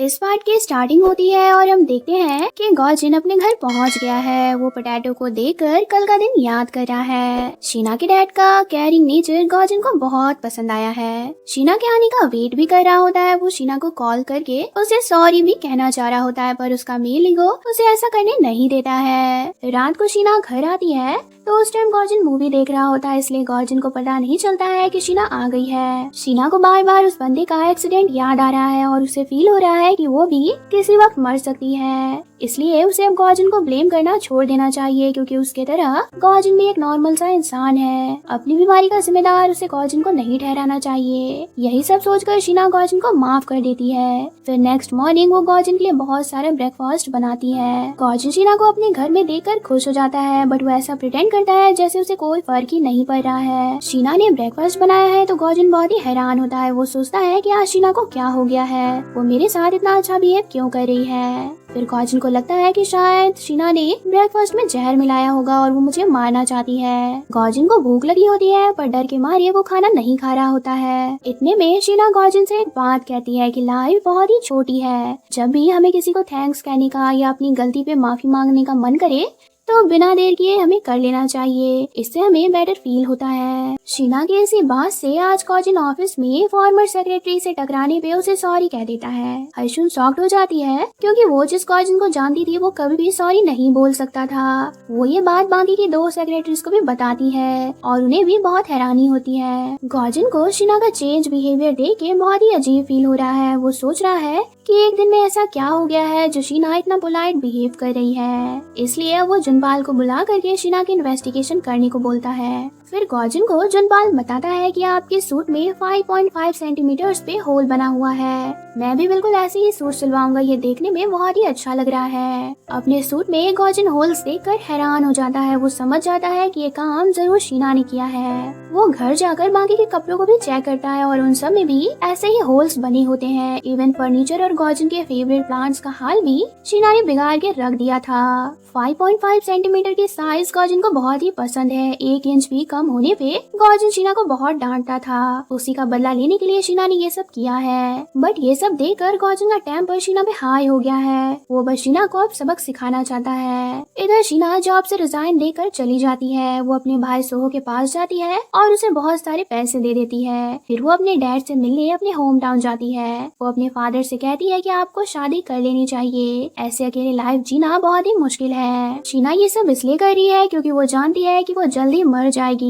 इस पार्ट की स्टार्टिंग होती है और हम देखते हैं कि गॉर्जिन अपने घर पहुंच गया है। वो पोटैटो को देखकर कल का दिन याद कर रहा है। शीना के डैड का केयरिंग नेचर गॉर्जिन को बहुत पसंद आया है। शीना के आने का वेट भी कर रहा होता है। वो शीना को कॉल करके उसे सॉरी भी कहना चाह रहा होता है, पर उसका मेल ईगो उसे ऐसा करने नहीं देता है। रात को शीना घर आती है तो उस टाइम गॉर्जिन मूवी देख रहा होता है, इसलिए गॉर्जिन को पता नहीं चलता है कि शीना आ गई है। शीना को बार बार उस बंदे का एक्सीडेंट याद आ रहा है और उसे फील हो रहा है कि वो भी किसी वक्त मर सकती है, इसलिए उसे अब गॉर्जिन को ब्लेम करना छोड़ देना चाहिए, क्योंकि उसके तरह गॉर्जिन भी एक नॉर्मल सा इंसान है। अपनी बीमारी का जिम्मेदार उसे गॉर्जिन को नहीं ठहराना चाहिए। यही सब सोचकर शीना गॉर्जिन को माफ कर देती है। फिर नेक्स्ट मॉर्निंग वो गॉर्जिन के लिए बहुत सारा ब्रेकफास्ट बनाती है। गॉर्जिन शीना को अपने घर में देखकर खुश हो जाता है, बट वो ऐसा प्रिटेंड करता है जैसे उसे कोई फर्क ही नहीं पड़ रहा है। शीना ने ब्रेकफास्ट बनाया है तो गॉर्जिन बहुत ही हैरान होता है। वो सोचता है कि आज शीना को क्या हो गया है, वो मेरे साथ इतना अच्छा बिहेव क्यों कर रही है। फिर गॉर्जिन को लगता है कि शायद शीना ने ब्रेकफास्ट में जहर मिलाया होगा और वो मुझे मारना चाहती है। गॉर्जिन को भूख लगी होती है, पर डर के मारे वो खाना नहीं खा रहा होता है। इतने में शीना गॉर्जिन से एक बात कहती है कि लाइफ बहुत ही छोटी है। जब भी हमें किसी को थैंक्स कहने का या अपनी गलती पे माफी मांगने का मन करे तो बिना देर किए हमें कर लेना चाहिए, इससे हमें बेटर फील होता है। शीना की इसी बात से आज गॉर्जिन ऑफिस में फॉर्मर सेक्रेटरी से टकराने पे उसे सॉरी कह देता है। हर्षुन शॉक्ड हो जाती है, क्योंकि वो जिस गॉर्जिन को जानती थी वो कभी भी सॉरी नहीं बोल सकता था। वो ये बात बाकी की दो सेक्रेटरीज को भी बताती है और उन्हें भी बहुत हैरानी होती है। गॉर्जिन को शीना का चेंज बिहेवियर देख के बहुत ही अजीब फील हो रहा है। वो सोच रहा है कि एक दिन में ऐसा क्या हो गया है जो शीना इतना पोलाइट बिहेव कर रही है, इसलिए वो जुनपाल को बुला करके शीना की इन्वेस्टिगेशन करने को बोलता है। फिर गॉर्जिन को जुनपाल बताता है कि आपके सूट में 5.5 सेंटीमीटर्स पे होल बना हुआ है। मैं भी बिल्कुल ऐसे ही सूट सिलवाऊंगा, ये देखने में बहुत ही अच्छा लग रहा है। अपने सूट में गॉर्जिन होल्स देखकर हैरान हो जाता है। वो समझ जाता है कि ये काम जरूर शीना ने किया है। वो घर जाकर बाकी के कपड़ों को भी चेक करता है और उन सब में भी ऐसे ही होल्स बने होते हैं। इवन फर्नीचर और गॉर्जिन के फेवरेट प्लांट्स का हाल भी शीना ने बिगाड़ के रख दिया था। 5.5 सेंटीमीटर की साइज गॉर्जिन को बहुत ही पसंद है। 1 इंच भी कम होने पे गॉर्जिन शीना को बहुत डांटता था। उसी का बदला लेने के लिए शीना ने ये सब किया है, बट ये सब देखकर गॉर्जिन का टेम्पर शीना पे हाई हो गया है। वो बस शीना को अब सबक सिखाना चाहता है। इधर शीना जॉब से रिजाइन देकर चली जाती है। वो अपने भाई सोहो के पास जाती है और उसे बहुत सारे पैसे दे देती है। फिर वो अपने डैड से मिलने अपने होम टाउन जाती है। वो अपने फादर से कहती है कि आपको शादी कर लेनी चाहिए, ऐसे अकेले लाइफ जीना बहुत ही मुश्किल है। शीना ये सब इसलिए कर रही है क्योंकि वो जानती है कि वो जल्दी मर जाएगी।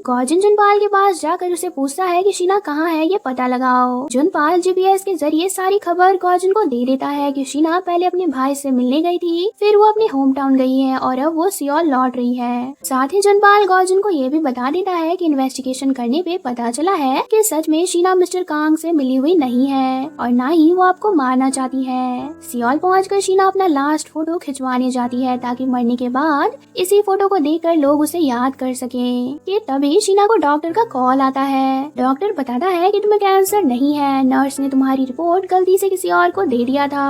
गॉर्जिन जुनपाल के पास जाकर उसे पूछता है कि शीना कहाँ है, ये पता लगाओ। जुनपाल जीपीएस के जरिए सारी खबर गॉर्जिन को दे देता है कि शीना पहले अपने भाई से मिलने गई थी, फिर वो अपने होम टाउन गई है और अब वो सियोल लौट रही है। साथ ही जुनपाल गॉर्जिन को ये भी बता देता है कि इन्वेस्टिगेशन करने पे पता चला है कि सच में शीना मिस्टर कांग से मिली हुई नहीं है और न ही वो आपको मारना चाहती है। सियोल पहुंचकर शीना अपना लास्ट फोटो खिंचवाने जाती है ताकि मरने के बाद इसी फोटो को देखकर लोग उसे याद कर सकें। कि तभी शीना को डॉक्टर का कॉल आता है। डॉक्टर बताता है कि तुम्हें कैंसर नहीं है, नर्स ने तुम्हारी रिपोर्ट गलती से किसी और को दे दिया था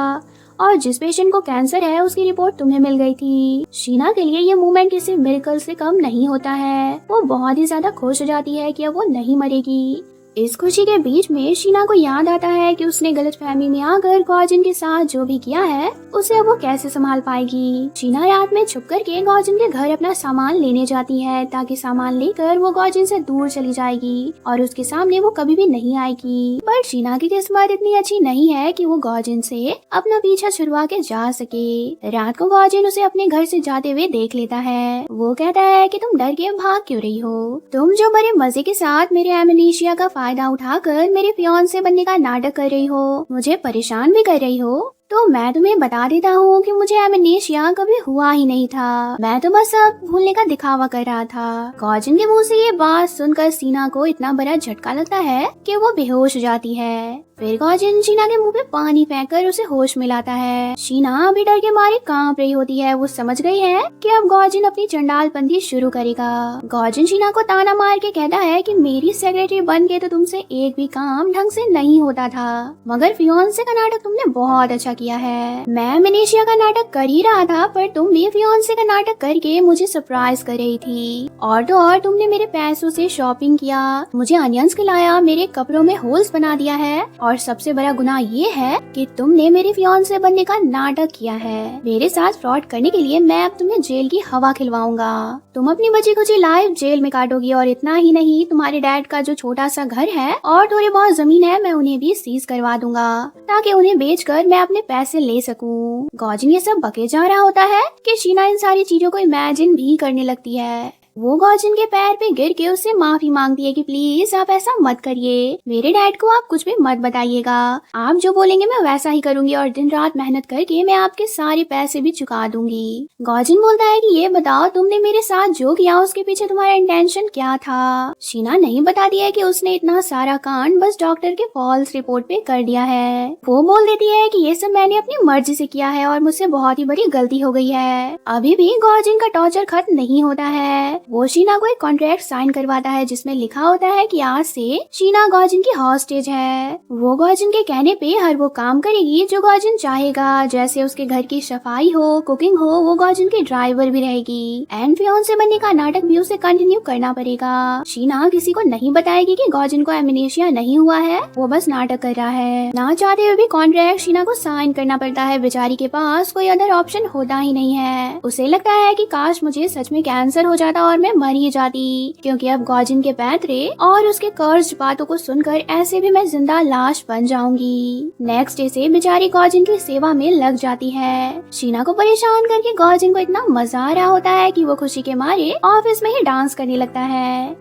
और जिस पेशेंट को कैंसर है उसकी रिपोर्ट तुम्हें मिल गई थी। शीना के लिए ये मूवमेंट किसी मिरेकल से कम नहीं होता है। वो बहुत ही ज्यादा खुश हो जाती है कि अब वो नहीं मरेगी। इस खुशी के बीच में शीना को याद आता है कि उसने गलतफहमी में आकर गॉर्जिन के साथ जो भी किया है उसे अब वो कैसे संभाल पाएगी। शीना रात में छुप करके गॉर्जिन के घर अपना सामान लेने जाती है ताकि सामान लेकर वो गॉर्जिन से दूर चली जाएगी और उसके सामने वो कभी भी नहीं आएगी। पर शीना की किस्मत इतनी अच्छी नहीं है कि वो गॉर्जिन से अपना पीछा छुड़वा के जा सके। रात को गॉर्जिन उसे अपने घर से जाते हुए देख लेता है। वो कहता है कि तुम डर के भाग क्यों रही हो, तुम जो बड़े मजे के साथ मेरे एमनेशिया का फायदा उठाकर मेरे फियांसे बनने का नाटक कर रही हो, मुझे परेशान भी कर रही हो, तो मैं तुम्हें बता देता हूँ कि मुझे एमनेशिया कभी हुआ ही नहीं था। मैं तो बस अब भूलने का दिखावा कर रहा था। गॉर्जिन के मुंह से ये बात सुनकर शीना को इतना बड़ा झटका लगता है कि वो बेहोश हो जाती है। फिर गॉर्जिन शीना के मुंह पे पानी फेंककर उसे होश में लाता है। शीना अभी डर के मारे कांप रही होती है। वो समझ गई है कि अब गॉर्जिन अपनी चंडालपंथी शुरू करेगा। गॉर्जिन शीना को ताना मार के कहता है कि मेरी सेक्रेटरी बन के तो तुमसे एक भी काम ढंग से नहीं होता था, मगर फियांसे का नाटक तुमने बहुत अच्छा किया है। मैं एमनेशिया का नाटक कर ही रहा था, पर तुम भी फियांसे का नाटक करके मुझे सरप्राइज कर रही थी। और तो और तुमने मेरे पैसों से शॉपिंग किया, मुझे अनियंस खिलाया, मेरे कपड़ों में होल्स बना दिया है, और सबसे बड़ा गुनाह ये है कि तुमने मेरे फियांसे बनने का नाटक किया है। मेरे साथ फ्रॉड करने के लिए मैं अब तुम्हें जेल की हवा खिलवाऊंगा। तुम अपनी बची खुची लाइफ जेल में काटोगी, और इतना ही नहीं, तुम्हारे डैड का जो छोटा सा घर है और थोड़ी बहुत जमीन है, मैं उन्हें भी सीज करवा दूंगा, ताकि उन्हें बेचकर मैं अपने पैसे ले सकूं। गॉजिन ये सब बके जा रहा होता है कि शीना इन सारी चीजों को इमेजिन भी करने लगती है। वो गॉजिन के पैर पे गिर के उससे माफी मांगती है कि प्लीज आप ऐसा मत करिए, मेरे डैड को आप कुछ भी मत बताइएगा, आप जो बोलेंगे मैं वैसा ही करूंगी, और दिन रात मेहनत करके मैं आपके सारे पैसे भी चुका दूंगी। गॉजिन बोलता है कि ये बताओ तुमने मेरे साथ जो किया उसके पीछे तुम्हारा इंटेंशन क्या था। शीना नहीं बताती है कि उसने इतना सारा कांड बस डॉक्टर के फॉल्स रिपोर्ट पे कर दिया है। वो बोल देती है कि ये सब मैंने अपनी मर्जी से किया है और मुझसे बहुत ही बड़ी गलती हो गई है। अभी भी गॉजिन का टॉर्चर खत्म नहीं होता है। वो शीना को एक कॉन्ट्रैक्ट साइन करवाता है जिसमें लिखा होता है कि आज से शीना गॉजिन की हॉस्टेज है। वो गॉजिन के कहने पे हर वो काम करेगी जो गॉजिन चाहेगा, जैसे उसके घर की सफाई हो, कुकिंग हो, वो गॉजिन की ड्राइवर भी रहेगी। एंड फियांसे बनने का नाटक भी उसे कंटिन्यू करना पड़ेगा। शीना किसी को नहीं बताएगी कि गॉजिन को एमनेशिया नहीं हुआ है, वो बस नाटक कर रहा है। ना चाहते हुए भी कॉन्ट्रैक्ट शीना को साइन करना पड़ता है। बेचारी के पास कोई अदर ऑप्शन होता ही नहीं है। उसे लगता है कि काश मुझे सच में कैंसर हो जाता और मैं मर ही जाती, क्योंकि अब गॉजिन के पैतरे और उसके कर्ज बातों को सुनकर ऐसे भी मैं जिंदा लाश बन जाऊंगी। नेक्स्ट डे से बेचारी गॉजिन की सेवा में लग जाती है। शीना को परेशान करके गॉजिन को इतना मजा आ रहा होता है कि वो खुशी के मारे ऑफिस में ही डांस करने लगता है।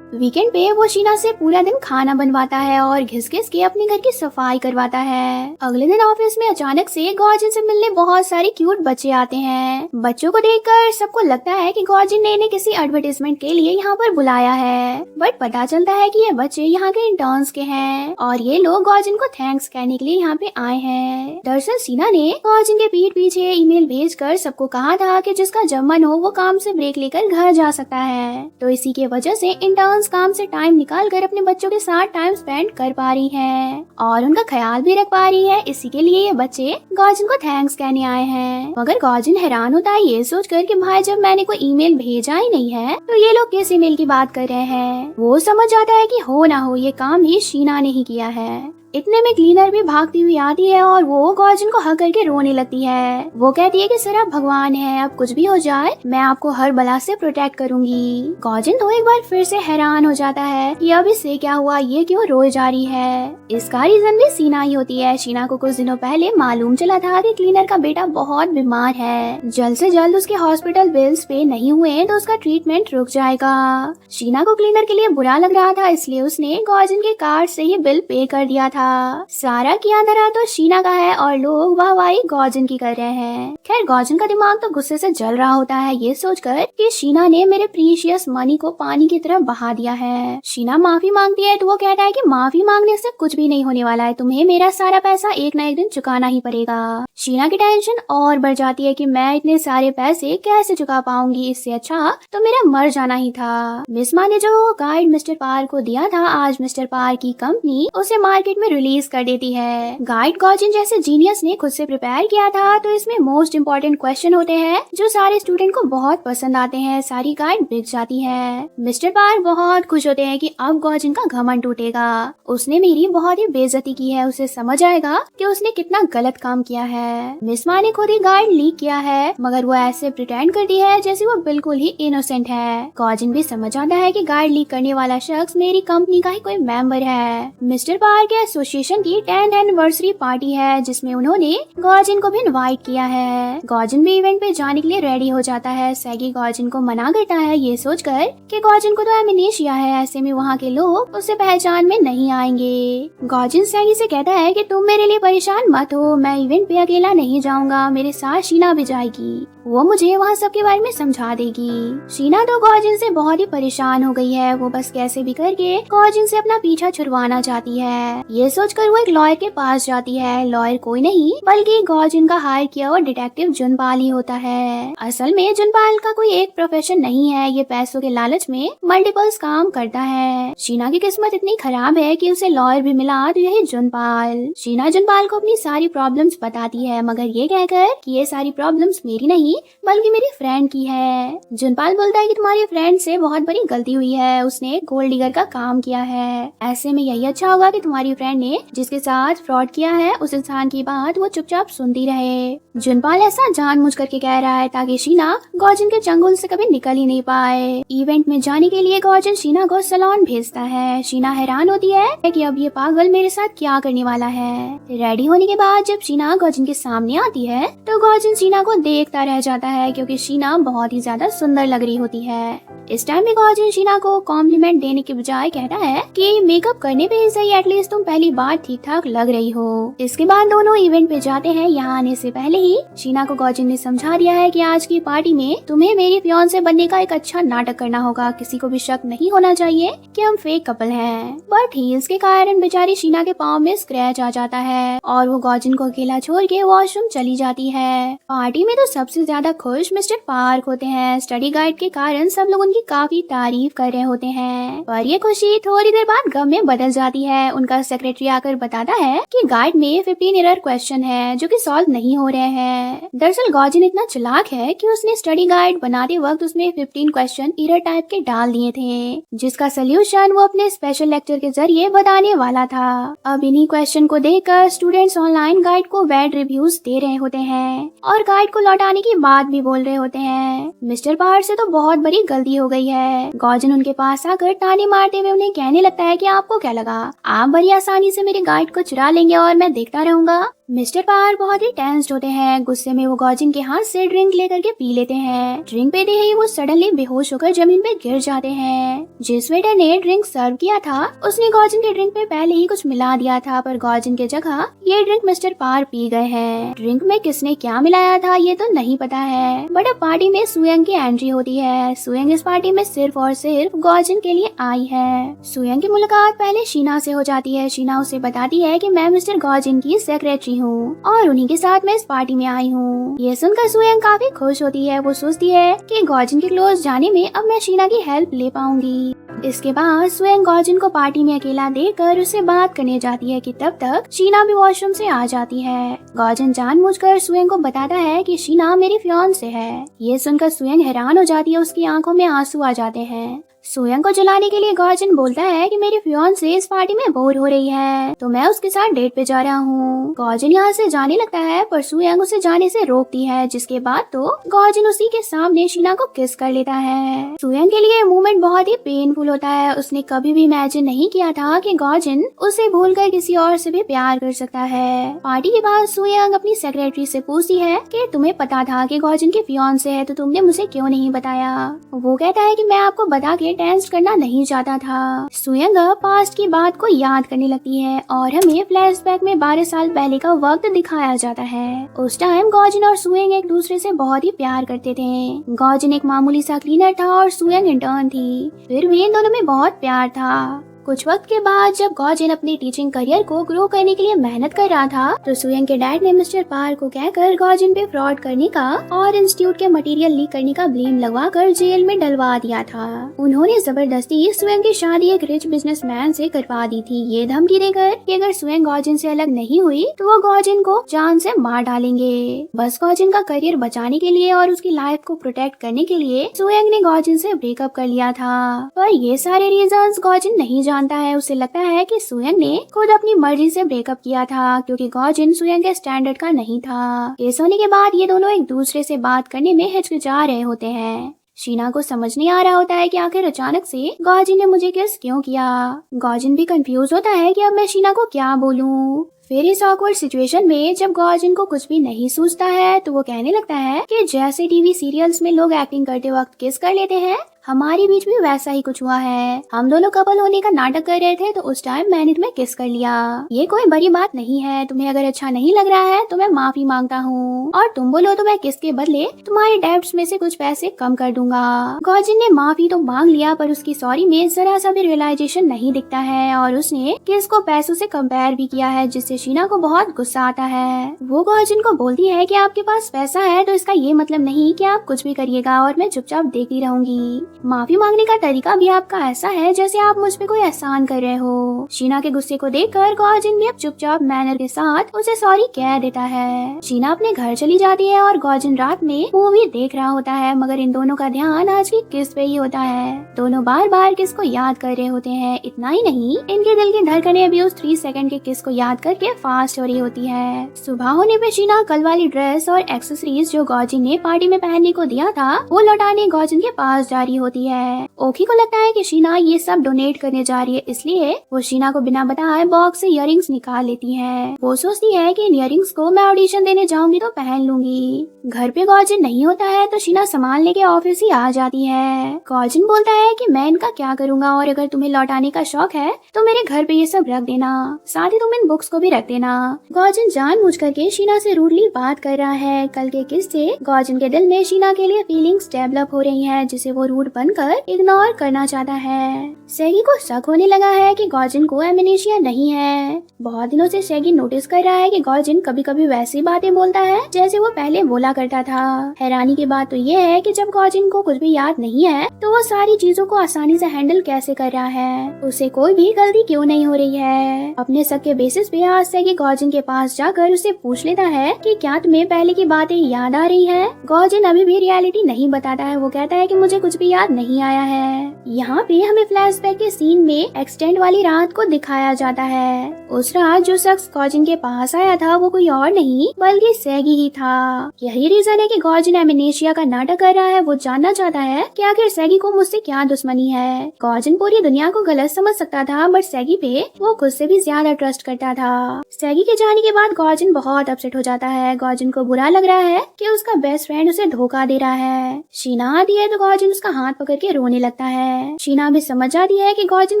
वीकेंड पे वो शीना से पूरा दिन खाना बनवाता है और घिस घिस के अपने घर की सफाई करवाता है। अगले दिन ऑफिस में अचानक से गॉजिन से मिलने बहुत सारे क्यूट बच्चे आते हैं। बच्चों को देखकर सबको लगता है कि गॉजिन ने इन्हें किसी एडवर्टाइजमेंट के लिए यहाँ पर बुलाया है, बट पता चलता है कि ये बच्चे यहाँ के इंटर्न्स के हैं और ये लोग गॉजिन को थैंक्स कहने के लिए यहाँ पे आए हैं। दरअसल शीना ने गॉजिन के पीठ पीछे ईमेल भेजकर सबको कहा था कि जिसका जब मन हो वो काम से ब्रेक लेकर घर जा सकता है, तो इसी के वजह से इंटर्न्स काम से टाइम निकाल कर अपने बच्चों के साथ टाइम स्पेंड कर पा रही हैं और उनका ख्याल भी रख पा रही है। इसी के लिए ये बच्चे गॉजिन को थैंक्स कहने आए हैं। मगर गॉजिन हैरान होता है ये सोचकर कि भाई जब मैंने कोई ईमेल भेजा ही नहीं है तो ये लोग किस ईमेल की बात कर रहे हैं। वो समझ जाता है कि हो ना हो ये काम ही शीना ने ही किया है। इतने में क्लीनर भी भागती हुई आती है और वो गॉजिन को हक करके रोने लगती है। वो कहती है कि सर आप भगवान हैं, अब कुछ भी हो जाए मैं आपको हर बला से प्रोटेक्ट करूंगी। गॉजिन तो एक बार फिर से हैरान हो जाता है कि अब इससे क्या हुआ, ये क्यों रोए जा रही है। इसका रीजन भी शीना ही होती है। शीना को कुछ दिनों पहले मालूम चला था कि क्लीनर का बेटा बहुत बीमार है, जल्द से जल्द उसके हॉस्पिटल बिल्स पे नहीं हुए तो उसका ट्रीटमेंट रुक जाएगा। शीना को क्लीनर के लिए बुरा लग रहा था, इसलिए उसने गॉजिन के कार्ड से ही बिल पे कर दिया था। सारा किया धरा तो शीना का है और लोग वाहवाही गॉजिन की कर रहे हैं। खैर गॉजिन का दिमाग तो गुस्से से जल रहा होता है ये सोचकर कि शीना ने मेरे प्रीशियस मनी को पानी की तरह बहा दिया है। शीना माफी मांगती है तो वो कहता है कि माफी मांगने से कुछ भी नहीं होने वाला है, तुम्हें मेरा सारा पैसा एक न एक दिन चुकाना ही पड़ेगा। शीना की टेंशन और बढ़ जाती है कि मैं इतने सारे पैसे कैसे चुका पाऊंगी, इससे अच्छा तो मेरा मर जाना ही था। मिस मा ने जो गाइड मिस्टर पार को दिया था, आज मिस्टर पार की कंपनी उसे मार्केट में रिलीज कर देती है। गाइड गॉजिन जैसे जीनियस ने खुद से प्रिपेयर किया था, तो इसमें मोस्ट इम्पोर्टेंट क्वेश्चन होते हैं जो सारे स्टूडेंट को बहुत पसंद आते हैं। सारी गाइड बिक जाती है। मिस्टर पार बहुत खुश होते हैं कि अब गॉजिन का घमंड टूटेगा, उसने मेरी बहुत ही बेइज्जती की है, उसे समझ आएगा कि उसने कितना गलत काम किया है। मिस मा ने खुद ही गाइड लीक किया है, मगर वो ऐसे प्रिटेंड करती है जैसे वो बिल्कुल ही इनोसेंट है। गॉजिन भी समझ आता है कि गाइड लीक करने वाला शख्स मेरी कंपनी का ही कोई मेंबर है। मिस्टर पार के एसोसिएशन की 10th एनिवर्सरी पार्टी है जिसमें उन्होंने गॉजिन को भी इनवाइट किया है। गॉजिन भी इवेंट पे जाने के लिए रेडी हो जाता है। सैगी गॉजिन को मना करता है ये सोचकर कि गॉजिन को तो एमनेशिया है, ऐसे में वहाँ के लोग उसे पहचान में नहीं आएंगे। गॉजिन सैगी से कहता है कि तुम मेरे लिए परेशान मत हो, मैं इवेंट पे अकेला नहीं जाऊंगा, मेरे साथ शीना भी जाएगी। वो मुझे वहाँ सबके बारे में समझा देगी। शीना तो गॉजिन से बहुत ही परेशान हो गई है। वो बस कैसे भी करके गॉजिन से अपना पीछा छुड़वाना चाहती है। ये सोचकर वो एक लॉयर के पास जाती है। लॉयर कोई नहीं बल्कि गॉजिन का हायर किया हुआ डिटेक्टिव जुनपाल ही होता है। असल में जुनपाल का कोई एक प्रोफेशन नहीं है, ये पैसों के लालच में मल्टीपल्स काम करता है। शीना की किस्मत इतनी खराब है कि उसे लॉयर भी मिला तो यही जुनपाल। शीना जुनपाल को अपनी सारी प्रॉब्लम्स बताती है, मगर ये कहकर कि ये सारी प्रॉब्लम्स मेरी नहीं बल्कि मेरी फ्रेंड की है। जुनपाल बोलता है कि तुम्हारी फ्रेंड से बहुत बड़ी गलती हुई है, उसने गोल्ड डिगर का काम किया है। ऐसे में यही अच्छा होगा कि तुम्हारी फ्रेंड ने जिसके साथ फ्रॉड किया है उस इंसान की बात वो चुपचाप सुनती रहे। जुनपाल ऐसा जानबूझ करके कह रहा है ताकि शीना गॉजिन के चंगुल से कभी निकल ही नहीं पाए। इवेंट में जाने के लिए गॉजिन शीना को सैलून भेजता है। शीना हैरान होती है कि अब ये पागल मेरे साथ क्या करने वाला है। रेडी होने के बाद जब शीना गॉजिन के सामने आती है तो गॉजिन शीना को देखता रह जाता है क्योंकि शीना बहुत ही ज्यादा सुंदर लग रही होती है। इस टाइम में गॉजिन शीना को कॉम्प्लीमेंट देने के बजाय कहता है कि मेकअप करने पे ही सही एटलीस्ट तुम पहली बार ठीक ठाक लग रही हो। इसके बाद दोनों इवेंट पे जाते हैं। यहाँ आने से पहले ही शीना को गॉजिन ने समझा दिया है कि आज की पार्टी में तुम्हें मेरी फियांसे बनने का एक अच्छा नाटक करना होगा। किसी को भी शक नहीं होना चाहिए कि हम फेक कपल हैं। बट हील्स के कारण बेचारी शीना के पाँव में स्क्रैच आ जाता है और वो गॉजिन को अकेला छोड़ के वॉशरूम चली जाती है। पार्टी में तो सबसे ज्यादा खुश मिस्टर पार्क होते हैं। स्टडी गाइड के कारण सब लोग उनकी काफी तारीफ कर रहे होते हैं, पर ये खुशी थोड़ी देर बाद गम में बदल जाती है। उनका सेक्रेटरी आकर बताता है कि गाइड में 15 एरर क्वेश्चन है जो कि सॉल्व नहीं हो रहे हैं। दरअसल गॉजिन इतना चालाक है कि उसने स्टडी गाइड बनाते वक्त उसमें 15 क्वेश्चन एरर टाइप के डाल दिए थे, जिसका सोल्यूशन वो अपने स्पेशल लेक्चर के जरिए बताने वाला था। अब इन्हीं क्वेश्चन को देखकर स्टूडेंट्स ऑनलाइन गाइड को बैड रिव्यूज दे रहे होते हैं और गाइड को लौटाने की बात भी बोल रहे होते हैं। मिस्टर पार से तो बहुत बड़ी गलती हो गई है। गॉजिन उनके पास आकर ताने मारते हुए उन्हें कहने लगता है कि आपको क्या लगा आप बड़ी आसानी से मेरे गाइड को चुरा लेंगे और मैं देखता रहूंगा। मिस्टर पार बहुत ही टेंस्ड होते हैं। गुस्से में वो गॉजिन के हाथ से ड्रिंक लेकर के पी लेते हैं। ड्रिंक पीते ही वो सडनली बेहोश होकर जमीन पे गिर जाते हैं। जिस वेटर ने ड्रिंक सर्व किया था उसने गॉजिन के ड्रिंक पे पहले ही कुछ मिला दिया था, पर गॉजिन के जगह ये ड्रिंक मिस्टर पार पी गए हैं। ड्रिंक में किसने क्या मिलाया था ये तो नहीं पता है, बट अब पार्टी में सुयंग की एंट्री होती है। सुयंग इस पार्टी में सिर्फ और सिर्फ गॉजिन के लिए आई है। सुयंग की मुलाकात पहले शीना से हो जाती है। शीना उसे बताती है कि मैं मिस्टर गॉजिन की सेक्रेटरी हूँ और उन्हीं के साथ मैं इस पार्टी में आई हूँ। ये सुनकर सुयंग काफी खुश होती है। वो सोचती है कि गॉजिन के क्लोज जाने में अब मैं शीना की हेल्प ले पाऊंगी। इसके बाद सुयंग गॉजिन को पार्टी में अकेला देखकर उससे बात करने जाती है कि तब तक शीना भी वॉशरूम से आ जाती है। गॉजिन जानबूझकर सुयंग को बताता है कि शीना मेरी फियांसे है। ये सुनकर सुयंग हैरान हो जाती है। उसकी आंखों में आंसू आ जाते हैं। सुयंग को जलाने के लिए गॉजिन बोलता है कि मेरी फियांसे इस पार्टी में बोर हो रही है तो मैं उसके साथ डेट पे जा रहा हूँ। गॉजिन यहाँ से जाने लगता है पर सुयंग उसे जाने से रोकती है, जिसके बाद तो गॉजिन उसी के सामने शीना को किस कर लेता है। सुयंग के लिए मूवमेंट बहुत ही पेनफुल होता है। उसने कभी भी इमेजिन नहीं किया था कि गॉजिन उसे भूलकर किसी और से भी प्यार कर सकता है। पार्टी के बाद सुयंग अपनी सेक्रेटरी से पूछती है कि तुम्हें पता था कि गॉजिन के फियांसे है तो तुमने मुझे क्यों नहीं बताया। वो कहता है कि मैं आपको बता के टेंस करना नहीं चाहता था। सुयंग पास्ट की बात को याद करने लगती है और हमें फ्लैशबैक में 12 साल पहले का वक्त दिखाया जाता है। उस टाइम गॉजिन और सुयंग एक दूसरे से बहुत ही प्यार करते थे। गॉजिन एक मामूली सा क्लीनर था और सुयंग इंटर्न थी, फिर भी इन दोनों में बहुत प्यार था। कुछ वक्त के बाद जब गॉजिन अपने टीचिंग करियर को ग्रो करने के लिए मेहनत कर रहा था तो सुयंग के डैड ने मिस्टर पार को कहकर गॉजिन पे फ्रॉड करने का और इंस्टीट्यूट के मटेरियल लीक करने का ब्लेम लगवाकर जेल में डलवा दिया था। उन्होंने जबरदस्ती सुयंग की शादी एक रिच बिजनेसमैन से करवा दी थी, ये धमकी देकर कि अगर सुयंग गॉजिन से अलग नहीं हुई तो वो गॉजिन को जान से मार डालेंगे। बस गॉजिन का करियर बचाने के लिए और उसकी लाइफ को प्रोटेक्ट करने के लिए सुयंग ने गॉजिन से ब्रेकअप कर लिया था, पर ये सारे रीजंस गॉजिन नहीं जानता है। उसे लगता है कि सुयंग ने खुद अपनी मर्जी से ब्रेकअप किया था क्योंकि गॉजिन सुयंग के स्टैंडर्ड का नहीं था। इस होने के बाद ये दोनों एक दूसरे से बात करने में हिचकिचा रहे होते हैं। शीना को समझ नहीं आ रहा होता है कि आखिर अचानक से गॉजिन ने मुझे किस क्यों किया। गॉजिन भी कंफ्यूज होता है कि अब मैं शीना को क्या बोलूं। फिर इस ऑकवर्ड सिचुएशन में जब गॉजिन को कुछ भी नहीं सूझता है तो वो कहने लगता है कि जैसे टीवी सीरियल्स में लोग एक्टिंग करते वक्त किस कर लेते हैं, हमारे बीच भी वैसा ही कुछ हुआ है। हम दोनों कपल होने का नाटक कर रहे थे तो उस टाइम मैंने तुम्हें किस कर लिया। ये कोई बड़ी बात नहीं है, तुम्हें अगर अच्छा नहीं लग रहा है तो मैं माफी मांगता हूँ, और तुम बोलो तो मैं किस के बदले तुम्हारे डेब्ट्स में से कुछ पैसे कम कर दूंगा। गॉजिन ने माफी तो मांग लिया पर उसकी सॉरी में जरा सा भी रियलाइजेशन नहीं दिखता है और उसने किस को पैसों से कंपेयर भी किया है, जिससे शीना को बहुत गुस्सा आता है। वो गॉजिन को बोलती है कि आपके पास पैसा है तो इसका ये मतलब नहीं कि आप कुछ भी करिएगा और मैं चुपचाप देखती रहूंगी। माफी मांगने का तरीका भी आपका ऐसा है जैसे आप मुझ पे कोई एहसान कर रहे हो। शीना के गुस्से को देखकर गॉजिन भी अब चुपचाप मैनर के साथ उसे सॉरी कह देता है। शीना अपने घर चली जाती है और गॉजिन रात में मूवी देख रहा होता है, मगर इन दोनों का ध्यान आज की किस पे ही होता है। दोनों बार बार किस को याद कर रहे होते हैं। इतना ही नहीं, इनके दिल की धड़कनें भी उस 3 सेकंड के किस को याद करके फास्ट हो रही होती है। सुबह होने पे शीना कल वाली ड्रेस और एक्सेसरीज जो गॉजिन ने पार्टी में पहनने को दिया था वो लौटाने गॉजिन के पास जा रही होती है। ओखी को लगता है कि शीना ये सब डोनेट करने जा रही है, इसलिए वो शीना को बिना बताए बॉक्स से इयररिंग्स निकाल लेती है। वो सोचती है कि इन इयररिंग्स को मैं ऑडिशन देने जाऊंगी तो पहन लूंगी। घर पे गॉजिन नहीं होता है तो शीना सामान लेके ऑफिस ही आ जाती है। गॉजिन बोलता है कि मैं इनका क्या करूंगा, और अगर तुम्हें लौटाने का शौक है तो मेरे घर पे ये सब रख देना, साथ ही तुम इन बुक्स को भी रख देना। गॉजिन जानबूझ करके शीना से रूडली बात कर रहा है। कल के किस से गॉजिन के दिल में शीना के लिए फीलिंग्स डेवलप हो रही है, जिसे वो रूड बनकर इग्नोर करना चाहता है। सैगी को शक होने लगा है कि गॉजिन को एमनेशिया नहीं है। बहुत दिनों से सैगी नोटिस कर रहा है कि गॉजिन कभी कभी वैसी बातें बोलता है जैसे वो पहले बोला करता था। हैरानी की बात तो ये है कि जब गॉजिन को कुछ भी याद नहीं है तो वो सारी चीजों को आसानी से हैंडल कैसे कर रहा है, उसे कोई भी गलती क्यों नहीं हो रही है। अपने शक के बेसिस पे आज सैगी गॉजिन के पास जाकर उसे पूछ लेता है कि क्या तुम्हें पहले की बातें याद आ रही है। गॉजिन अभी भी रियलिटी नहीं बताता है। वो कहता है कि मुझे कुछ भी याद नहीं आया है। यहाँ पे हमें फ्लैशबैक के सीन में एक्सटेंड वाली रात को दिखाया जाता है। उस रात जो शख्स गॉजिन के पास आया था वो कोई और नहीं बल्कि सैगी ही था। यही रीजन है कि गॉजिन एमनेशिया का नाटक कर रहा है। वो जानना चाहता है कि आखिर सैगी को मुझसे क्या दुश्मनी है। गॉजिन पूरी दुनिया को गलत समझ सकता था बट सैगी पे वो खुद से भी ज्यादा ट्रस्ट करता था। सैगी के जाने के बाद गॉजिन बहुत अपसेट हो जाता है। गॉजिन को बुरा लग रहा है कि उसका बेस्ट फ्रेंड उसे धोखा दे रहा है। शीना आती है तो गॉजिन उसका हाथ पकड़ के रोने लगता है। शीना भी समझ जाती है कि गॉजिन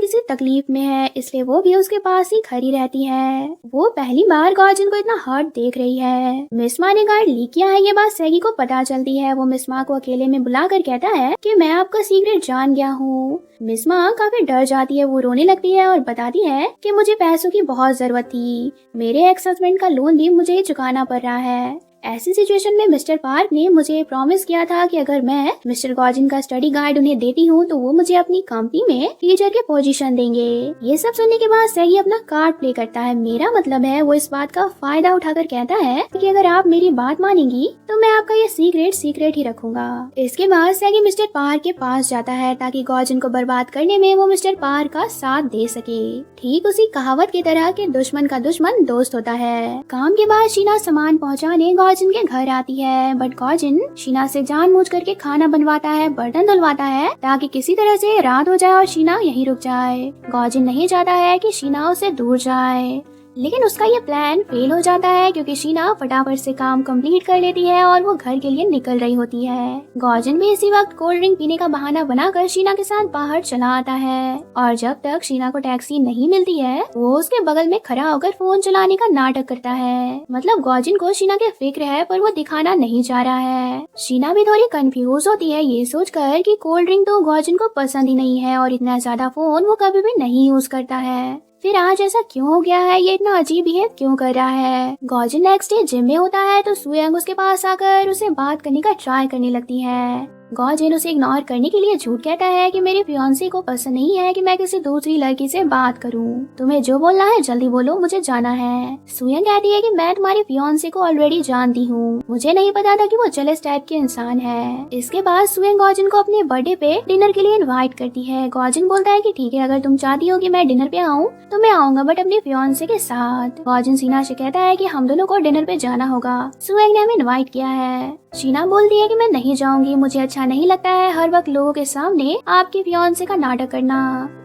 किसी तकलीफ में है, इसलिए वो भी उसके पास ही खड़ी रहती है। वो पहली बार गॉजिन को इतना हर्ट देख रही है। मिस्मा ने गार्ड लीक किया है, ये बात सैगी को पता चलती है। वो मिस्मा को अकेले में बुलाकर कहता है कि मैं आपका सीक्रेट जान गया हूँ। मिस्मा काफी डर जाती है। वो रोने लगती है और बताती है कि मुझे पैसों की बहुत जरूरत थी, मेरे एक्स हस्बैंड का लोन भी मुझे चुकाना पड़ रहा है। ऐसी सिचुएशन में मिस्टर पार्क ने मुझे प्रॉमिस किया था कि अगर मैं मिस्टर गॉजिन का स्टडी गाइड उन्हें देती हूँ तो वो मुझे अपनी कंपनी में टीचर के पोजीशन देंगे। ये सब सुनने के बाद सैगी अपना कार्ड प्ले करता है। मेरा मतलब है वो इस बात का फायदा उठाकर कहता है कि अगर आप मेरी बात मानेंगी तो मैं आपका ये सीक्रेट ही रखूंगा। इसके बाद सैगी मिस्टर पार्क के पास जाता है ताकि गॉजिन को बर्बाद करने में वो मिस्टर पार्क का साथ दे सके। ठीक उसी कहावत की तरह के दुश्मन का दुश्मन दोस्त होता है। काम के बाद शीना सामान पहुँचाने गॉजिन के घर आती है बट गॉजिन शीना से जानबूझ करके खाना बनवाता है, बर्तन धुलवाता है ताकि किसी तरह से रात हो जाए और शीना यहीं रुक जाए। गॉजिन नहीं चाहता है कि शीना उसे दूर जाए, लेकिन उसका ये प्लान फेल हो जाता है क्योंकि शीना फटाफट से काम कंप्लीट कर लेती है और वो घर के लिए निकल रही होती है। गॉजिन भी इसी वक्त कोल्ड ड्रिंक पीने का बहाना बनाकर शीना के साथ बाहर चला आता है और जब तक शीना को टैक्सी नहीं मिलती है वो उसके बगल में खड़ा होकर फोन चलाने का नाटक करता है। मतलब गॉजिन को शीना के फिक्र है पर वो दिखाना नहीं चाह रहा है। शीना भी थोड़ी कंफ्यूज होती है ये सोचकर कि कोल्ड ड्रिंक तो गॉजिन को पसंद ही नहीं है और इतना ज्यादा फोन वो कभी भी नहीं यूज करता है। फिर आज ऐसा क्यों हो गया है, ये इतना अजीब बिहेव क्यों कर रहा है। गॉजिन नेक्स्ट डे जिम में होता है तो सुयंग उसके पास आकर उसे बात करने का ट्राई करने लगती है। गॉजिन उसे इग्नोर करने के लिए झूठ कहता है कि मेरे फियांसे को पसंद नहीं है कि मैं किसी दूसरी लड़की से बात करूं। तुम्हें जो बोलना है जल्दी बोलो, मुझे जाना है। सुयंग कहती है कि मैं तुम्हारे फियांसे को ऑलरेडी जानती हूँ, मुझे नहीं पता था कि वो जेलस टाइप के इंसान है। इसके बाद सुयंग गॉजिन को अपने बर्थडे पे डिनर के लिए इनवाइट करती है। गॉजिन बोलता है कि ठीक है, अगर तुम चाहती हो कि मैं डिनर पे आऊँ तो मैं आऊंगा बट अपने फियांसे के साथ। गॉजिन शीना से कहता है कि हम दोनों को डिनर पे जाना होगा, सुयंग ने हमें इनवाइट किया है। शीना बोलती है कि मैं नहीं जाऊंगी, मुझे अच्छा नहीं लगता है हर वक्त लोगों के सामने आपके फियांसे का नाटक करना।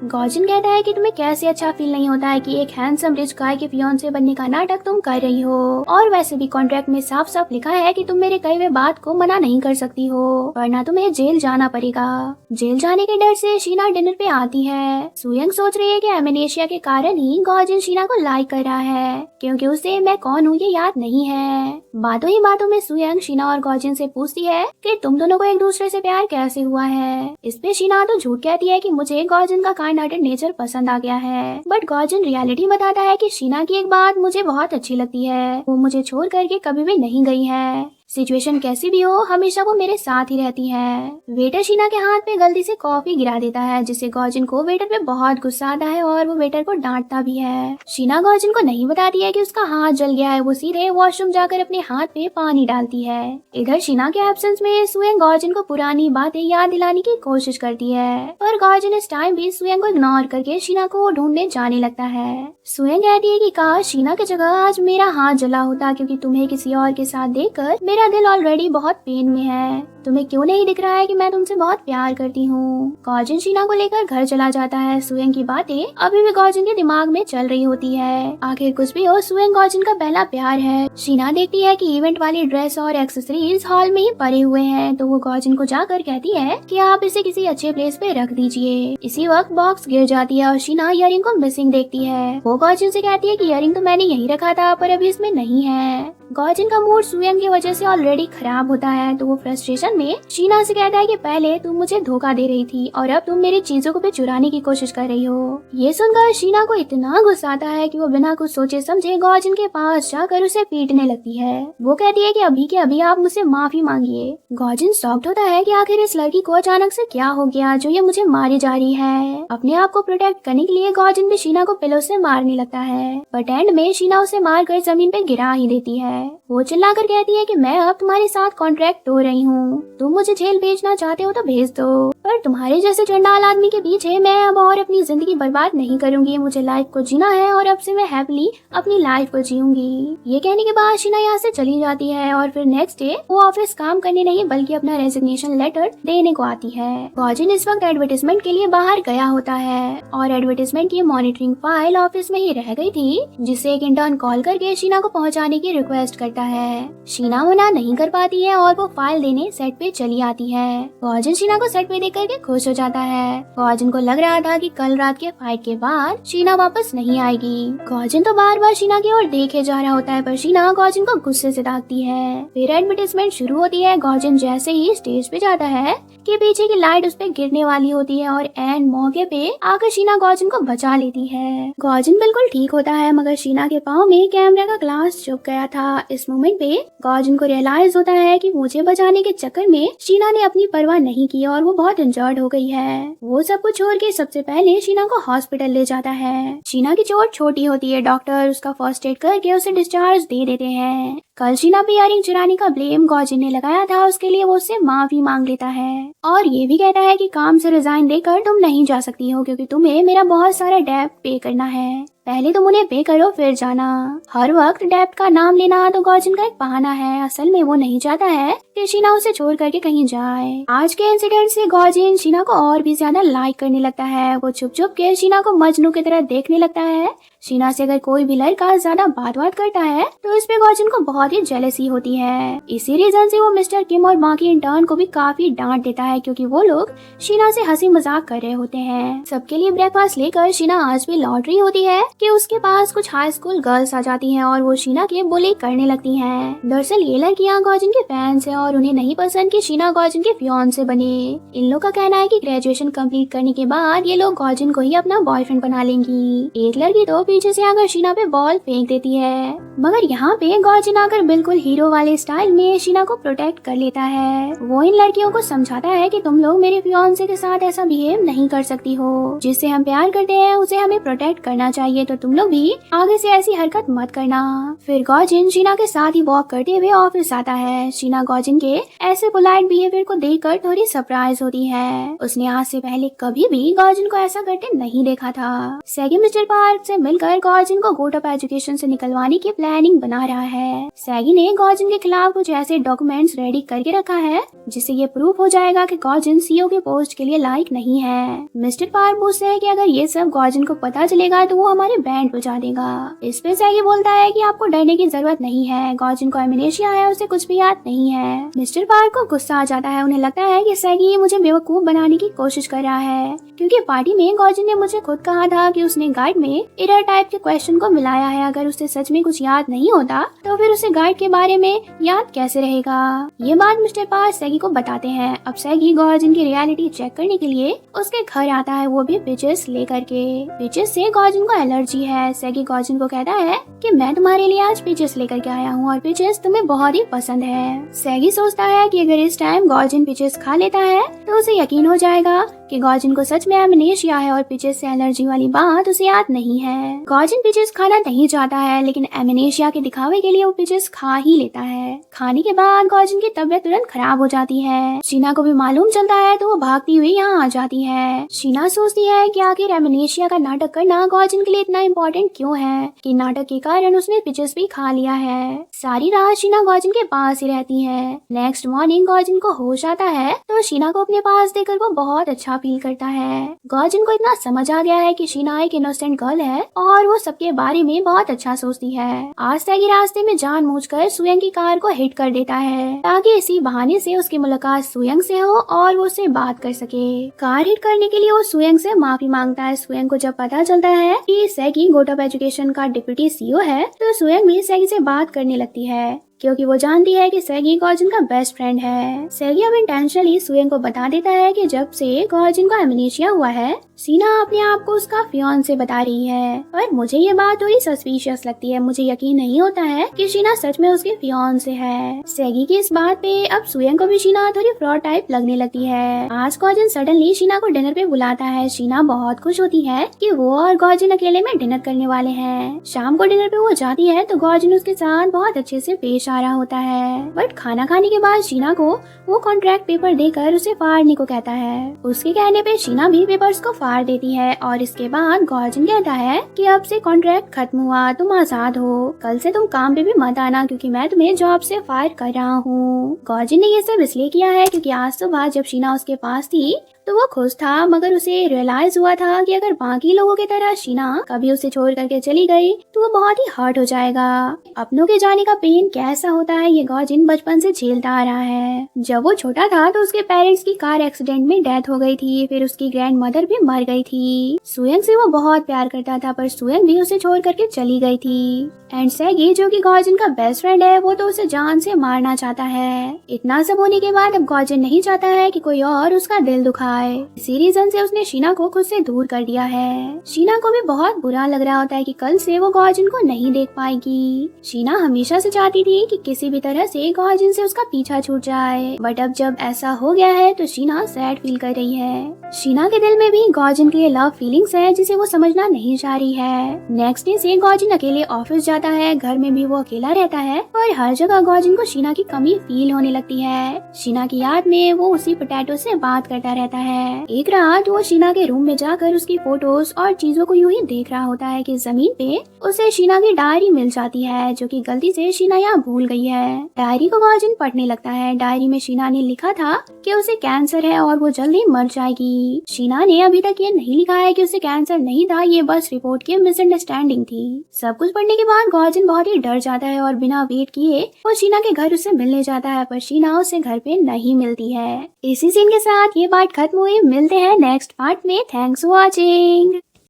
गॉर्जिन कहता है कि तुम्हें कैसे अच्छा फील नहीं होता है कि एक हैंडसम रिच गाय के फियांसे बनने का नाटक तुम कर रही हो, और वैसे भी कॉन्ट्रैक्ट में साफ साफ लिखा है कि तुम मेरे कहे हुए बात को मना नहीं कर सकती हो, वरना तुम्हें जेल जाना पड़ेगा। जेल जाने के डर से शीना डिनर पे आती है। सुयंग सोच रही है कि एमेनेशिया के कारण ही गॉर्जिन शीना को लाइक कर रहा है, क्योंकि उसे मैं कौन हूँ ये याद नहीं है। बातों ही बातों में सुयंग शीना और गॉर्जिन से पूछती है कि तुम दोनों को एक दूसरे से प्यार कैसे हुआ है। इस पे शीना तो झूठ कहती है कि मुझे गॉर्जिन का काइंड हार्टेड नेचर पसंद आ गया है, बट गॉर्जिन रियलिटी बताता है कि शीना की एक बात मुझे बहुत अच्छी लगती है, वो मुझे छोड़ करके कभी भी नहीं गई है। सिचुएशन कैसी भी हो हमेशा वो मेरे साथ ही रहती है। वेटर शीना के हाथ पे गलती से कॉफी गिरा देता है, जिससे गॉर्जिन को वेटर पे बहुत गुस्सा आता है और वो वेटर को डांटता भी है। शीना गॉर्जिन को नहीं बताती है कि उसका हाथ जल गया है, वो सीधे वॉशरूम जाकर अपने हाथ पे पानी डालती है। इधर शीना के एब्सेंस में सुयंग गॉर्जिन को पुरानी बातें याद दिलाने की कोशिश करती है, पर गॉर्जिन इस टाइम भी सुयंग को इग्नोर करके शीना को ढूंढने जाने लगता है। सुयंग कहती है कि काश शीना की जगह आज मेरा हाथ जला होता, क्योंकि तुम्हें किसी और के साथ देखकर मेरा दिल ऑलरेडी बहुत पेन में है। तुम्हें क्यों नहीं दिख रहा है कि मैं तुमसे बहुत प्यार करती हूँ। गॉर्जिन शीना को लेकर घर चला जाता है। सुयंग की बातें अभी भी गॉर्जिन के दिमाग में चल रही होती है। आखिर कुछ भी हो, सुयंग गॉर्जिन का पहला प्यार है। शीना देखती है कि इवेंट वाली ड्रेस और एक्सेसरीज हॉल में ही पड़े हुए हैं, तो वो गॉर्जिन को जाकर कहती है कि आप इसे किसी अच्छे प्लेस पे रख दीजिए। इसी वक्त बॉक्स गिर जाती है और शीना इयरिंग को मिसिंग देखती है। वो गॉर्जिन से कहती है कि इयरिंग तो मैंने यहीं रखा था, पर अभी इसमें नहीं है। गॉर्जिन का मूड सुयंग की वजह से ऑलरेडी खराब होता है, तो वो फ्रस्ट्रेशन में शीना से कहता है कि पहले तुम मुझे धोखा दे रही थी और अब तुम मेरी चीजों को भी चुराने की कोशिश कर रही हो। ये सुनकर शीना को इतना गुस्सा आता है कि वो बिना कुछ सोचे समझे गॉर्जिन के पास जाकर उसे पीटने लगती है। वो कहती है कि अभी के अभी आप मुझसे माफी मांगिए। गॉर्जिन शॉक्ड होता है कि आखिर इस लड़की को अचानक से क्या हो गया जो ये मुझे मारे जा रही है। अपने आप को प्रोटेक्ट करने के लिए गॉर्जिन भी शीना को पिलो से मारने लगता है, बट एंड में शीना उसे मारकर जमीन पे गिरा ही देती है। वो चिल्लाकर कहती है कि मैं अब तुम्हारे साथ कॉन्ट्रैक्ट तोड़ रही हूँ, तुम मुझे जेल भेजना चाहते हो तो भेज दो, पर तुम्हारे जैसे चंडाल आदमी के पीछे मैं अब और अपनी जिंदगी बर्बाद नहीं करूंगी। मुझे लाइफ को जीना है और अब से मैं हैप्पीली अपनी लाइफ को जीऊंगी। ये कहने के बाद शीना यहाँ से चली जाती है और फिर नेक्स्ट डे वो ऑफिस काम करने नहीं बल्कि अपना रेजिग्नेशन लेटर देने को आती है। गॉर्जिन इस वक्त एडवर्टाइजमेंट के लिए बाहर गया होता है और एडवर्टाइजमेंट की मॉनिटरिंग फाइल ऑफिस में ही रह गई थी, जिससे एक इंटर्न कॉल करके शीना को पहुँचाने की रिक्वेस्ट करता है। शीना मना नहीं कर पाती है और वो फाइल देने सेट पे चली आती है। गॉर्जिन शीना को सेट पे देख करके खुश हो जाता है। गॉर्जिन को लग रहा था कि कल रात के फाइट के बाद शीना वापस नहीं आएगी। गॉर्जिन तो बार बार शीना की ओर देखे जा रहा होता है, पर शीना गॉर्जिन को गुस्से से डांटती है। फिर एडवर्टाइजमेंट शुरू होती है। गॉर्जिन जैसे ही स्टेज पे जाता है कि पीछे की लाइट उस पे गिरने वाली होती है और एंड मौके पे आकर शीना गॉर्जिन को बचा लेती है। गॉर्जिन बिल्कुल ठीक होता है, मगर शीना के पाँव में कैमरे का ग्लास चुभ गया था। इस मोमेंट पे गॉर्जिन को रियलाइज होता है कि मुझे बचाने के चक्कर में शीना ने अपनी परवाह नहीं की और वो बहुत इंजर्ड हो गई है। वो सब कुछ छोड़ के सबसे पहले शीना को हॉस्पिटल ले जाता है। शीना की चोट छोटी होती है, डॉक्टर उसका फर्स्ट एड करके उसे डिस्चार्ज दे देते हैं। कल शीना पे इयरिंग चुराने का ब्लेम गॉर्जिन ने लगाया था, उसके लिए वो उससे माफी मांग लेता है और ये भी कहता है कि काम से रिजाइन देकर तुम नहीं जा सकती हो, क्योंकि तुम्हें मेरा बहुत सारा डेब्ट पे करना है। पहले तुम उन्हें पे करो फिर जाना। हर वक्त डेब्ट का नाम लेना तो गॉर्जिन का एक बहाना है, असल में वो नहीं चाहता है कि शीना उसे छोड़ करके कहीं जाए। आज के इंसिडेंट से गॉर्जिन शीना को और भी ज्यादा लाइक करने लगता है। वो चुप चुप के शीना को मजनू की तरह देखने लगता है। शीना से अगर कोई भी लड़का ज्यादा बात करता है तो इस पे गॉर्जिन को बहुत ही जेलसी होती है। इसी रीजन से वो मिस्टर किम और बाकी इंटर्न को भी काफी डांट देता है, क्योंकि वो लोग शीना से हंसी मजाक कर रहे होते हैं। सबके लिए ब्रेकफास्ट लेकर शीना आज भी लौट रही होती है कि उसके पास कुछ हाई स्कूल गर्ल्स आ जाती हैं और वो शीना के बुली करने लगती हैं। दरअसल ये लड़कियां गॉर्जिन के फैंस हैं और उन्हें नहीं पसंद कि शीना गॉर्जिन के फियांसे बने। इन लोग का कहना है कि ग्रेजुएशन कंप्लीट करने के बाद ये लोग गॉर्जिन को ही अपना बॉयफ्रेंड बना लेंगी। एक लड़की तो पीछे से आकर शीना पे बॉल फेंक देती है, मगर यहाँ पे गॉर्जिन आकर बिल्कुल हीरो वाले स्टाइल में शीना को प्रोटेक्ट कर लेता है। वो इन लड़कियों को समझाता है कि तुम लोग मेरे फियांसे के साथ ऐसा बिहेव नहीं कर सकती हो, जिससे हम प्यार करते हैं उसे हमें प्रोटेक्ट करना चाहिए, तो तुम लोग भी आगे से ऐसी हरकत मत करना। फिर गॉर्जिन शीना के साथ ही वॉक करते हुए ऑफिस आता है। शीना गॉर्जिन के ऐसे पोलाइट बिहेवियर को देखकर थोड़ी सरप्राइज होती है। उसने आज से पहले कभी भी गॉर्जिन को ऐसा करते नहीं देखा था। सेकेंड मिस्टर पार्क से मिल मिलकर गॉर्जिन को गुड ऑफ एजुकेशन से निकलवाने की प्लानिंग बना रहा है। सैगी ने गॉर्जिन के खिलाफ कुछ ऐसे डॉक्यूमेंट्स रेडी करके रखा है जिससे ये प्रूफ हो जाएगा कि गॉर्जिन सीईओ के पोस्ट के लिए लायक नहीं है। मिस्टर पार्क पूछते हैं कि अगर ये सब गॉर्जिन को पता चलेगा तो वो हमारे बैंड बजा देगा। इस पे सैगी बोलता है कि आपको डरने की जरूरत नहीं है, गॉर्जिन को एमनेशिया है, उसे कुछ भी याद नहीं है। मिस्टर पार्क को गुस्सा आ जाता है। उन्हें लगता है कि सैगी मुझे बेवकूफ बनाने की कोशिश कर रहा है, क्योंकि पार्टी में गॉर्जिन ने मुझे खुद कहा था कि उसने गाइड में एरर टाइप के क्वेश्चन को मिलाया है। अगर उसे सच में कुछ याद नहीं होता तो फिर उसे गाइड के बारे में याद कैसे रहेगा। ये बात मिस्टर पार्क सैगी को बताते हैं। अब सैगी गॉर्जिन की रियलिटी चेक करने के लिए उसके घर आता है, वो भी पिचेस लेकर के। पिचेस से गॉर्जिन को एलर्जी है। सैगी गॉर्जिन को कहता है कि मैं तुम्हारे लिए आज पिचेस लेकर के आया हूँ और पिचेस तुम्हें बहुत ही पसंद है। सैगी सोचता है कि अगर इस टाइम गॉर्जिन पिचेस खा लेता है तो उसे यकीन हो जाएगा कि गॉर्जिन को सच में एमनेशिया है और पिचेस से एलर्जी वाली बात उसे याद नहीं है। गॉर्जिन पिचेस खाना नहीं चाहता है, लेकिन एमनेशिया के दिखावे के लिए वो पिचेस खा ही लेता है। खाने के बाद गॉर्जिन की तबीयत तुरंत खराब हो जाती है। शीना को भी मालूम चलता है तो वो भागती हुई यहाँ आ जाती है। शीना सोचती है कि आखिर एमनेशिया का नाटक करना गॉर्जिन के लिए इतना इम्पोर्टेंट क्यों है कि नाटक के कारण उसने पिचेस भी खा लिया है। सारी रात शीना गॉर्जिन के पास ही रहती है। नेक्स्ट मॉर्निंग गॉर्जिन को होश आता है तो शीना को अपने पास देखकर वो बहुत अच्छा फील करता है। गॉर्जिन को इतना समझ आ गया है कि शीना एक इनोसेंट गर्ल है और वो सबके बारे में बहुत अच्छा सोचती है। आज सैगी रास्ते में जानबूझकर सुयंग की कार को हिट कर देता है ताकि इसी बहाने से उसकी मुलाकात सुयंग से हो और वो उससे बात कर सके। कार हिट करने के लिए वो सुयंग से माफी मांगता है। सुयंग को जब पता चलता है कि सैगी गुड ऑफ एजुकेशन का डिप्टी सीईओ है तो सुयंग भी सैगी से बात करने लगती है, क्योंकि वो जानती है कि सैगी गॉर्जिन का बेस्ट फ्रेंड है। सैगी अब इंटेंशनली सुयंग को बता देता है कि जब से गॉर्जिन को एमनेशिया हुआ है शीना अपने आप को उसका फियांसे बता रही है, पर मुझे ये बात थोड़ी सस्पिशियस लगती है। मुझे यकीन नहीं होता है कि शीना सच में उसके फियांसे है। सैगी की इस बात पे अब सुयंग को भी शीना थोड़ी फ्रॉड टाइप लगने लगती है। आज गॉर्जिन सडनली शीना को डिनर पे बुलाता है। शीना बहुत खुश होती है कि वो और गॉर्जिन अकेले में डिनर करने वाले हैं। शाम को डिनर पे वो जाती है तो गॉर्जिन उसके साथ बहुत अच्छे से पेश आ रहा होता है, बट खाना खाने के बाद शीना को वो कॉन्ट्रैक्ट पेपर देकर उसे फाड़ने को कहता है। उसके कहने पे शीना भी पेपर्स को फाड़ देती है और इसके बाद गॉर्जिन कहता है कि अब से कॉन्ट्रैक्ट खत्म हुआ, तुम आजाद हो, कल से तुम काम पे भी मत आना क्योंकि मैं तुम्हें जॉब से फायर कर रहा हूँ। गॉर्जिन ने ये सब इसलिए किया है क्योंकि आज सुबह जब शीना उसके पास थी तो वो खुश था, मगर उसे रियलाइज हुआ था कि अगर बाकी लोगों की तरह शीना कभी उसे छोड़ करके चली गई तो वो बहुत ही हर्ट हो जाएगा। अपनों के जाने का पेन कैसा होता है ये गॉर्जिन बचपन से झेलता आ रहा है। जब वो छोटा था तो उसके पेरेंट्स की कार एक्सीडेंट में डेथ हो गई थी, फिर उसकी ग्रैंड मदर भी मर गई थी। सुयंग से वो बहुत प्यार करता था पर सुयंग भी उसे छोड़ करके चली गई थी। एंड सैगी जो कि गॉर्जिन का बेस्ट फ्रेंड है वो तो उसे जान से मारना चाहता है। इतना सब होने के बाद अब गॉर्जिन नहीं चाहता है कि कोई और उसका दिल दुखाए। इसी रीजन से उसने शीना को खुद से दूर कर दिया है। शीना को भी बहुत बुरा लग रहा होता है कि कल से वो गॉर्जिन को नहीं देख पाएगी। शीना हमेशा से चाहती थी कि किसी भी तरह से गॉर्जिन से उसका पीछा छूट जाए, बट अब जब ऐसा हो गया है तो शीना सैड फील कर रही है। शीना के दिल में भी गॉर्जिन के लिए लव फीलिंग्स है जिसे वो समझना नहीं चाह रही है। नेक्स्ट डे से गॉर्जिन अकेले ऑफिस जाता है, घर में भी वो अकेला रहता है और हर जगह गॉर्जिन को शीना की कमी फील होने लगती है। शीना की याद में वो उसी पोटैटो से बात करता रहता है। एक रात वो शीना के रूम में जाकर उसकी फोटोज और चीजों को यूं ही देख रहा होता है कि जमीन पे उसे शीना की डायरी मिल जाती है जो कि गलती से शीना यहाँ भूल गई है। डायरी को गॉर्जिन पढ़ने लगता है। डायरी में शीना ने लिखा था कि उसे कैंसर है और वो जल्दी मर जाएगी। शीना ने अभी तक ये नहीं लिखा है कि उसे कैंसर नहीं था, ये बस रिपोर्ट की मिसअंडरस्टैंडिंग थी। सब कुछ पढ़ने के बाद गॉर्जिन बहुत ही डर जाता है और बिना वेट किए वो शीना के घर उससे मिलने जाता है, पर शीना उसे घर पे नहीं मिलती है। इसी सीन के साथ ये पार्ट खत्म हुई। मिलते हैं नेक्स्ट पार्ट में। Thanks for watching.